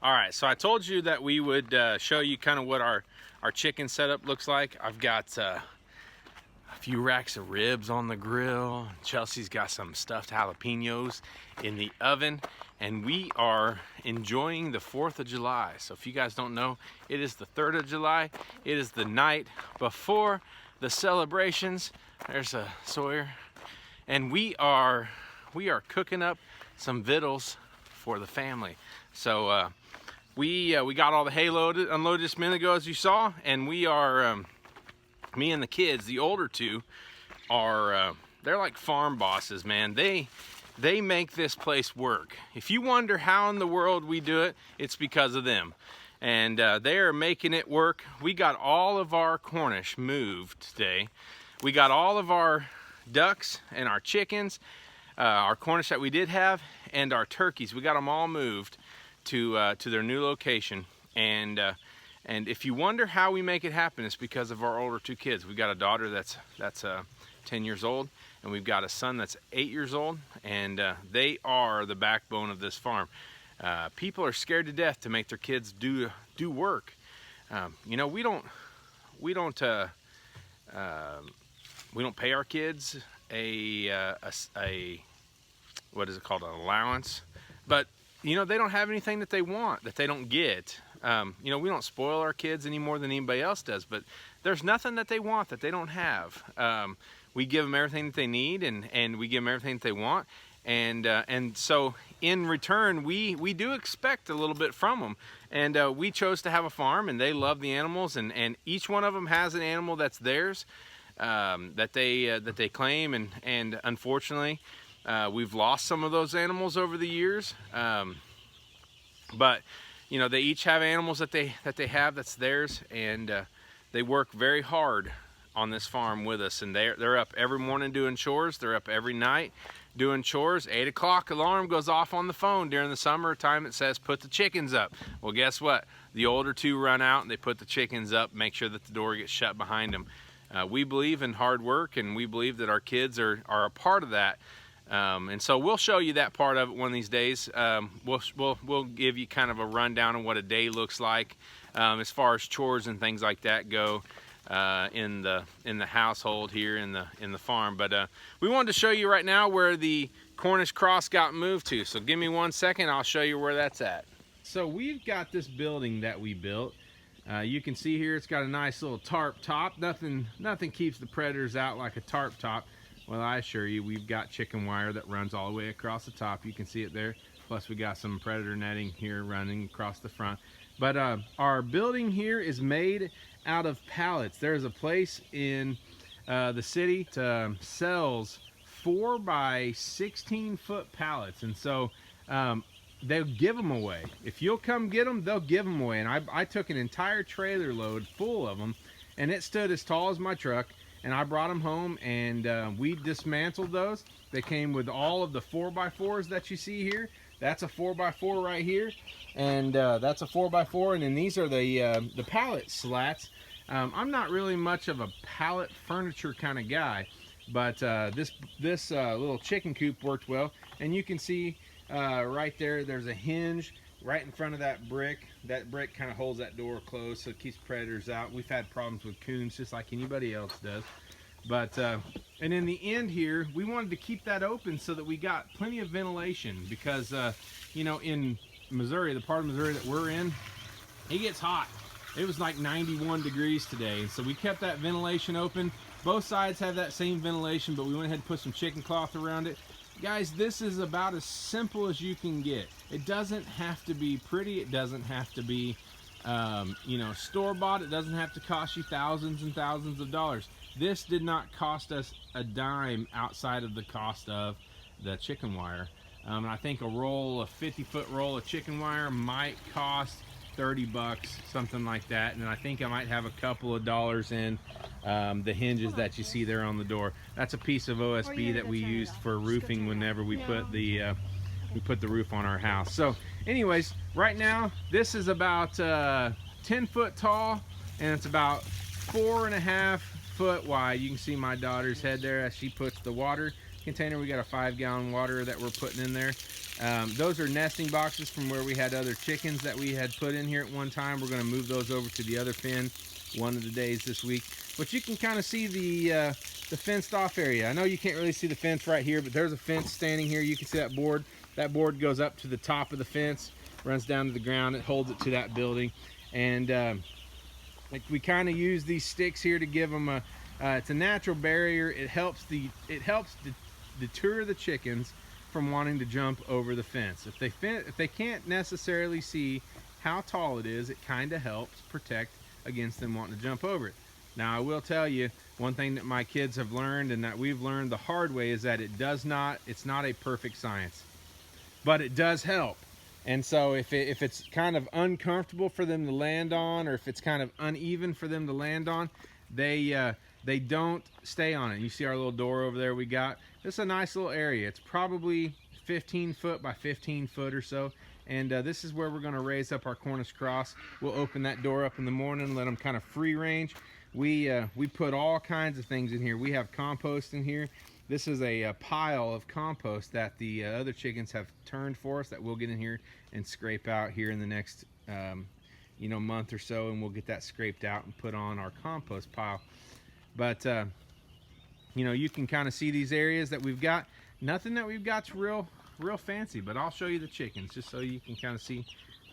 All right, so I told you that we would show you kind of what our chicken setup looks like. I've got a few racks of ribs on the grill. Chelsea's got some stuffed jalapenos in the oven, and we are enjoying the 4th of July. So if you guys don't know, it is the 3rd of July. It is the night before the celebrations. There's a Sawyer. And we are cooking up some vittles for the family. So we got all the hay unloaded just a minute ago, as you saw, and we are me and the kids, the older two, are they're like farm bosses, man. They make this place work. If you wonder how in the world we do it, it's because of them. And they are making it work. We got all of our Cornish moved today. We got all of our ducks and our chickens, our Cornish that we did have, and our turkeys. We got them all moved to their new location. And if you wonder how we make it happen, it's because of our older two kids. We've got a daughter that's 10 years old, and we've got a son that's 8 years old, and they are the backbone of this farm. People are scared to death to make their kids do work. You know, we don't pay our kids a what is it called, an allowance, but you know, they don't have anything that they want that they don't get. You know, we don't spoil our kids any more than anybody else does, but there's nothing that they want that they don't have. We give them everything that they need, and we give them everything that they want, and so in return we do expect a little bit from them. And we chose to have a farm, and they love the animals, and each one of them has an animal that's theirs, that they claim, and unfortunately we've lost some of those animals over the years, but you know, they each have animals that they have that's theirs, and they work very hard on this farm with us. And they're up every morning doing chores. They're up every night doing chores. 8 o'clock alarm goes off on the phone during the summertime. It says put the chickens up. Well, guess what? The older two run out and they put the chickens up, make sure that the door gets shut behind them. We believe in hard work, and we believe that our kids are a part of that. And so we'll show you that part of it one of these days. We'll give you kind of a rundown of what a day looks like, as far as chores and things like that go, in the household here in the farm. But we wanted to show you right now where the Cornish cross got moved to. So give me 1 second, I'll show you where that's at. So we've got this building that we built. You can see here it's got a nice little tarp top. Nothing keeps the predators out like a tarp top. Well, I assure you, we've got chicken wire that runs all the way across the top. You can see it there. Plus, we got some predator netting here running across the front. But our building here is made out of pallets. There's a place in the city that sells 4 by 16 foot pallets, and so they'll give them away. If you'll come get them, they'll give them away. And I took an entire trailer load full of them, and it stood as tall as my truck. And I brought them home, and we dismantled those. They came with all of the 4x4s that you see here. That's a 4x4 right here, and that's a 4x4. And then these are the pallet slats. I'm not really much of a pallet furniture kind of guy, but this little chicken coop worked well. And you can see right there, there's a hinge right in front of that brick. That brick kind of holds that door closed, so it keeps predators out. We've had problems with coons just like anybody else does. But and in the end here, we wanted to keep that open so that we got plenty of ventilation, because you know, in Missouri, the part of Missouri that we're in, it gets hot. It was like 91 degrees today, and so we kept that ventilation open. Both sides have that same ventilation, but we went ahead and put some chicken cloth around it. Guys, this is about as simple as you can get. It doesn't have to be pretty. It doesn't have to be, you know, store-bought. It doesn't have to cost you thousands and thousands of dollars. This did not cost us a dime outside of the cost of the chicken wire. And I think a 50-foot roll of chicken wire might cost 30 bucks, something like that. And I think I might have a couple of dollars in the hinges that you see there on the door. That's a piece of OSB that we used for roofing whenever we put the roof on our house. So anyways, right now this is about 10 foot tall, and it's about 4.5 foot wide. You can see my daughter's head there as she puts the water container, we got a 5-gallon water that we're putting in there. Those are nesting boxes from where we had other chickens that we had put in here at one time. We're going to move those over to the other pen one of the days this week. But you can kind of see the fenced off area. I know you can't really see the fence right here, but there's a fence standing here. You can see that board. That board goes up to the top of the fence, runs down to the ground. It holds it to that building. And like we kind of use these sticks here to give them a, it's a natural barrier. It helps deter the chickens from wanting to jump over the fence. If they can't necessarily see how tall it is, it kind of helps protect against them wanting to jump over it. Now I will tell you, one thing that my kids have learned and that we've learned the hard way is that it's not a perfect science, but it does help. And so if it's kind of uncomfortable for them to land on, or if it's kind of uneven for them to land on, they don't stay on it. You see our little door over there we got. This is a nice little area. It's probably 15 foot by 15 foot or so. And this is where we're going to raise up our Cornish cross. We'll open that door up in the morning, let them kind of free range. We put all kinds of things in here. We have compost in here. This is a pile of compost that the other chickens have turned for us that we'll get in here and scrape out here in the next month or so, and we'll get that scraped out and put on our compost pile. But you can kind of see these areas that we've got. Nothing that we've got's real fancy, but I'll show you the chickens just so you can kind of see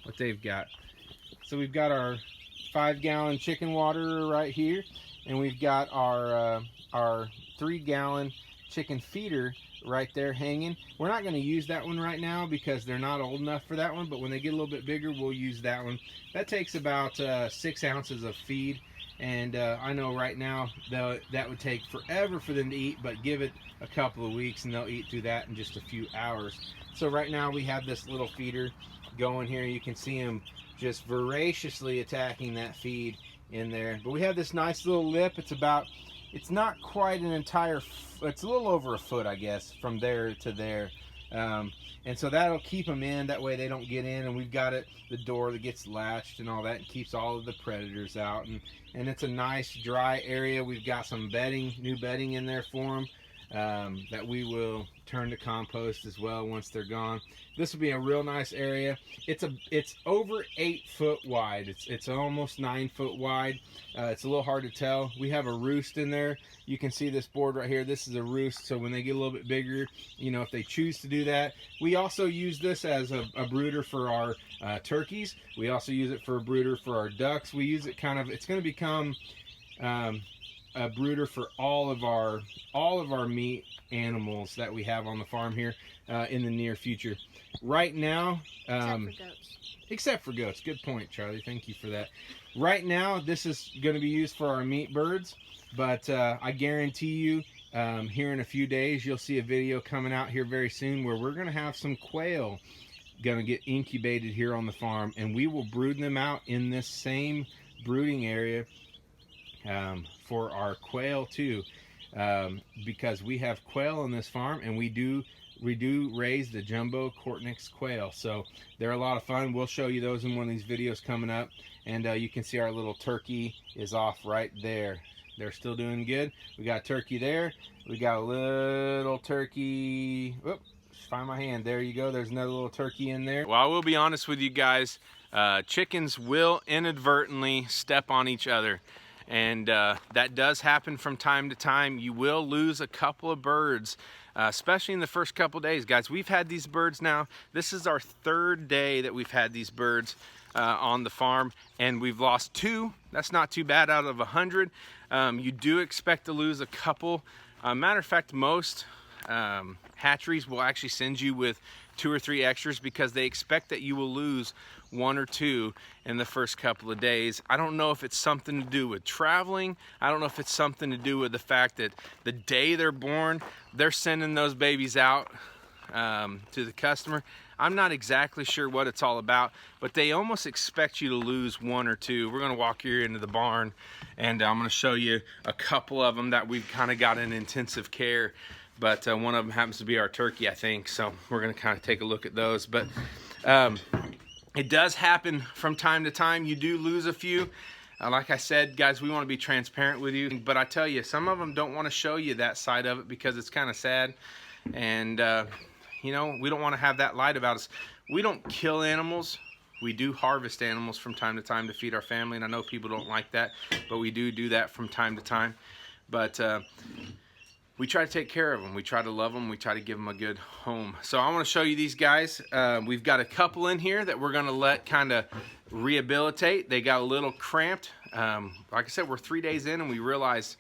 what they've got. So we've got our 5-gallon chicken water right here, and we've got our 3-gallon chicken feeder right there hanging. We're not going to use that one right now because they're not old enough for that one, but when they get a little bit bigger, we'll use that one. That takes about 6 ounces of feed, and I know right now that would take forever for them to eat, but give it a couple of weeks and they'll eat through that in just a few hours. So right now we have this little feeder going here. You can see them just voraciously attacking that feed in there. But we have this nice little lip. It's not quite an entire, it's a little over a foot, I guess, from there to there. And so that'll keep them in. That way they don't get in. And we've got the door that gets latched and all that, and keeps all of the predators out. And it's a nice dry area. We've got some new bedding in there for them that we will turn to compost as well once they're gone. This will be a real nice area. It's over 8 foot wide. It's almost 9 foot wide. It's a little hard to tell. We have a roost in there. You can see this board right here. This is a roost, so when they get a little bit bigger, if they choose to do that. We also use this as a brooder for our turkeys. We also use it for a brooder for our ducks. We use it it's going to become a brooder for all of our meat animals that we have on the farm here in the near future. Right now, except for goats. Good point, Charlie. Thank you for that. Right now, this is going to be used for our meat birds, but I guarantee you, here in a few days, you'll see a video coming out here very soon where we're going to have some quail going to get incubated here on the farm, and we will brood them out in this same brooding area for our quail too, because we have quail on this farm, and we do raise the jumbo Cornish quail, so they're a lot of fun. We'll show you those in one of these videos coming up. And you can see our little turkey is off right there. They're still doing good. We got turkey there. We got a little turkey. Whoop, just find my hand. There you go. There's another little turkey in there. Well, I will be honest with you guys. Chickens will inadvertently step on each other. And that does happen from time to time. You will lose a couple of birds, especially in the first couple days. Guys, we've had these birds now. This is our 3rd day that we've had these birds on the farm, and we've lost 2. That's not too bad out of 100. You do expect to lose a couple. Matter of fact, most hatcheries will actually send you with 2 or 3 extras because they expect that you will lose 1 or 2 in the first couple of days. I don't know if it's something to do with traveling. I don't know if it's something to do with the fact that the day they're born, they're sending those babies out to the customer. I'm not exactly sure what it's all about, but they almost expect you to lose 1 or 2. We're gonna walk here into the barn, and I'm gonna show you a couple of them that we've kind of got in intensive care. But one of them happens to be our turkey, I think. So we're gonna kind of take a look at those. But it does happen from time to time. You do lose a few. Like I said, guys, we want to be transparent with you. But I tell you, some of them don't want to show you that side of it because it's kind of sad. And you know, we don't want to have that light about us. We don't kill animals. We do harvest animals from time to time to feed our family, and I know people don't like that, but we do that from time to time. But we try to take care of them. We try to love them. We try to give them a good home. So I want to show you these guys. We've got a couple in here that we're going to let kind of rehabilitate. They got a little cramped. Like I said, we're 3 days in and we realized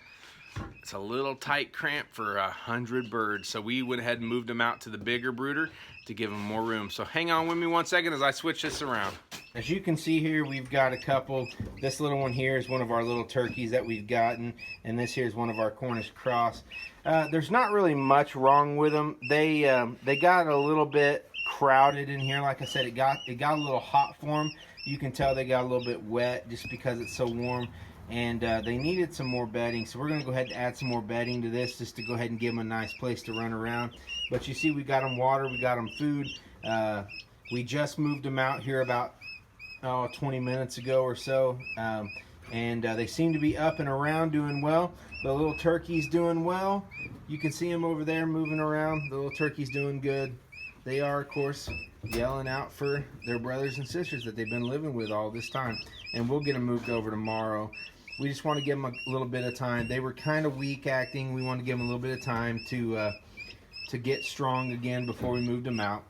it's a little tight cramp for 100 birds. So we went ahead and moved them out to the bigger brooder to give them more room. So hang on with me 1 second as I switch this around. As you can see here, we've got a couple. This little one here is one of our little turkeys that we've gotten, and this here is one of our Cornish cross. There's not really much wrong with them. They got a little bit crowded in here. Like I said, it got a little hot for them. You can tell they got a little bit wet just because it's so warm, and they needed some more bedding. So we're going to go ahead and add some more bedding to this just to go ahead and give them a nice place to run around. But you see, we got them water, we got them food. We just moved them out here about 20 minutes ago or so, and they seem to be up and around doing well. The little turkey's doing well. You can see them over there moving around. The little turkey's doing good. They are, of course, yelling out for their brothers and sisters that they've been living with all this time, and we'll get them moved over tomorrow. We just want to give them a little bit of time. They were kind of weak acting. We want to give them a little bit of time to get strong again before we moved them out.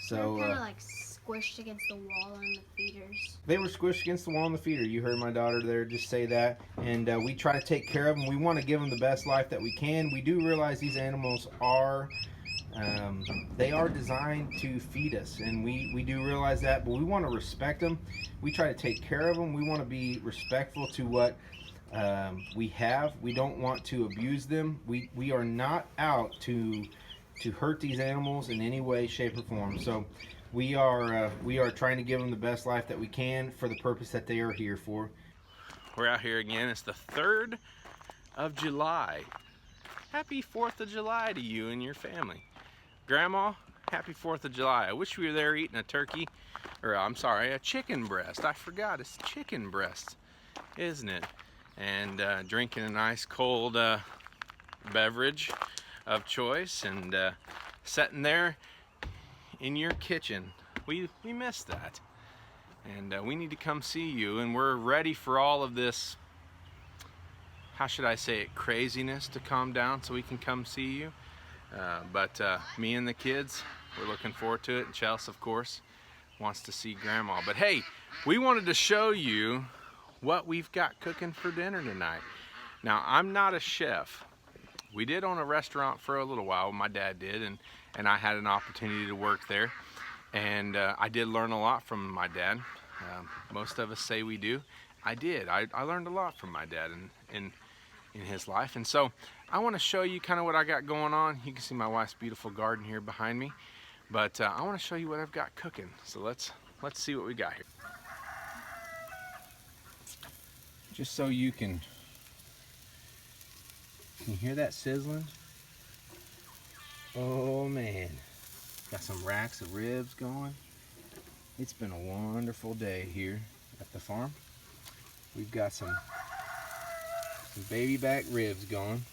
So they're kind of like squished against the wall on the feeders. They were squished against the wall on the feeder. You heard my daughter there just say that. And we try to take care of them. We want to give them the best life that we can. We do realize these animals are they are designed to feed us, and we do realize that, but we want to respect them. We try to take care of them. We want to be respectful to what we have. We don't want to abuse them. We are not out to hurt these animals in any way, shape, or form. So we are trying to give them the best life that we can for the purpose that they are here for. We're out here again. It's the 3rd of July. Happy 4th of July to you and your family. Grandma, happy 4th of July. I wish we were there eating a turkey, or I'm sorry, a chicken breast. I forgot, it's chicken breast, isn't it? And drinking a nice cold beverage of choice, and sitting there in your kitchen. We missed that, and we need to come see you, and we're ready for all of this, how should I say it, craziness to calm down so we can come see you. But me and the kids, we're looking forward to it, and Chelsea, of course, wants to see Grandma. But hey, we wanted to show you what we've got cooking for dinner tonight. Now, I'm not a chef. We did own a restaurant for a little while, my dad did, and I had an opportunity to work there. And I did learn a lot from my dad. Most of us say we do. I did. I learned a lot from my dad in his life. And so I want to show you kind of what I got going on. You can see my wife's beautiful garden here behind me. But I want to show you what I've got cooking. So let's see what we got here. Just so you can you hear that sizzling? Oh man. Got some racks of ribs going. It's been a wonderful day here at the farm. We've got some baby back ribs going.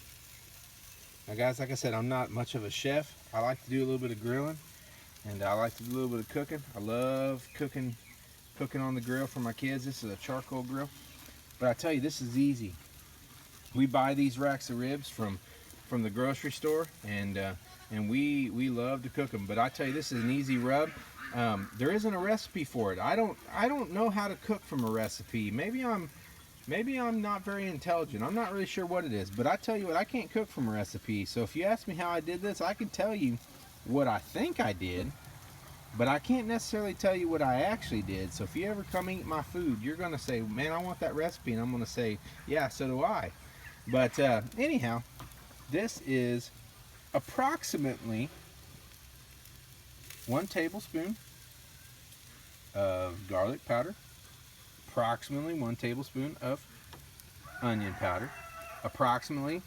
Now guys, like I said, I'm not much of a chef. I like to do a little bit of grilling, and I like to do a little bit of cooking. I love cooking on the grill for my kids. This is a charcoal grill. But I tell you, this is easy. We buy these racks of ribs from the grocery store, and we love to cook them. But I tell you, this is an easy rub. There isn't a recipe for it. I don't know how to cook from a recipe. Maybe I'm not very intelligent. I'm not really sure what it is. But I tell you what, I can't cook from a recipe. So if you ask me how I did this, I can tell you what I think I did, but I can't necessarily tell you what I actually did. So if you ever come eat my food, you're gonna say, man, I want that recipe, and I'm gonna say, yeah, so do I. But anyhow, this is approximately 1 tablespoon of garlic powder, approximately 1 tablespoon of onion powder, approximately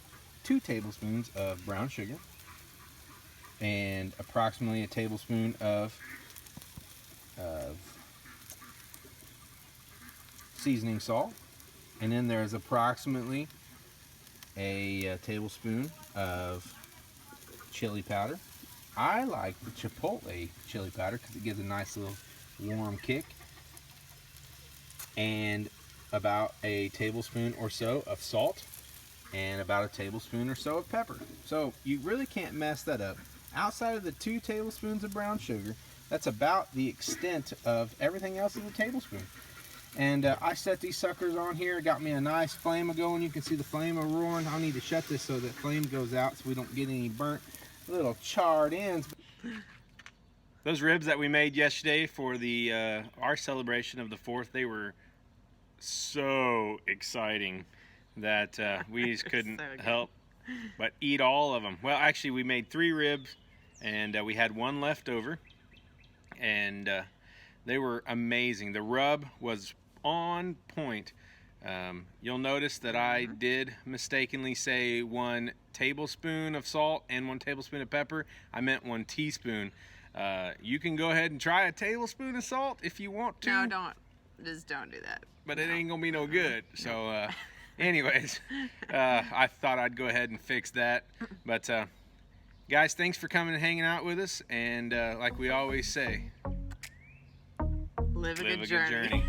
2 tablespoons of brown sugar, and approximately a tablespoon of seasoning salt. And then there's approximately a tablespoon of chili powder. I like the chipotle chili powder because it gives a nice little warm kick. And about a tablespoon or so of salt, and about a tablespoon or so of pepper. So you really can't mess that up. Outside of the 2 tablespoons of brown sugar, that's about the extent of everything else is a tablespoon. And I set these suckers on here. It got me a nice flame going. You can see the flame roaring. I'll need to shut this so that flame goes out so we don't get any burnt little charred ends. Those ribs that we made yesterday for the our celebration of the 4th, they were so exciting that we just couldn't help but eat all of them. Well, actually, we made 3 ribs, and we had 1 left over, and they were amazing. The rub was on point. You'll notice that I did mistakenly say 1 tablespoon of salt and 1 tablespoon of pepper. I meant 1 teaspoon. You can go ahead and try a tablespoon of salt if you want to. No, don't. Just don't do that. But it ain't gonna be no good. So anyways, I thought I'd go ahead and fix that. But guys, thanks for coming and hanging out with us. And like we always say, Live a good journey.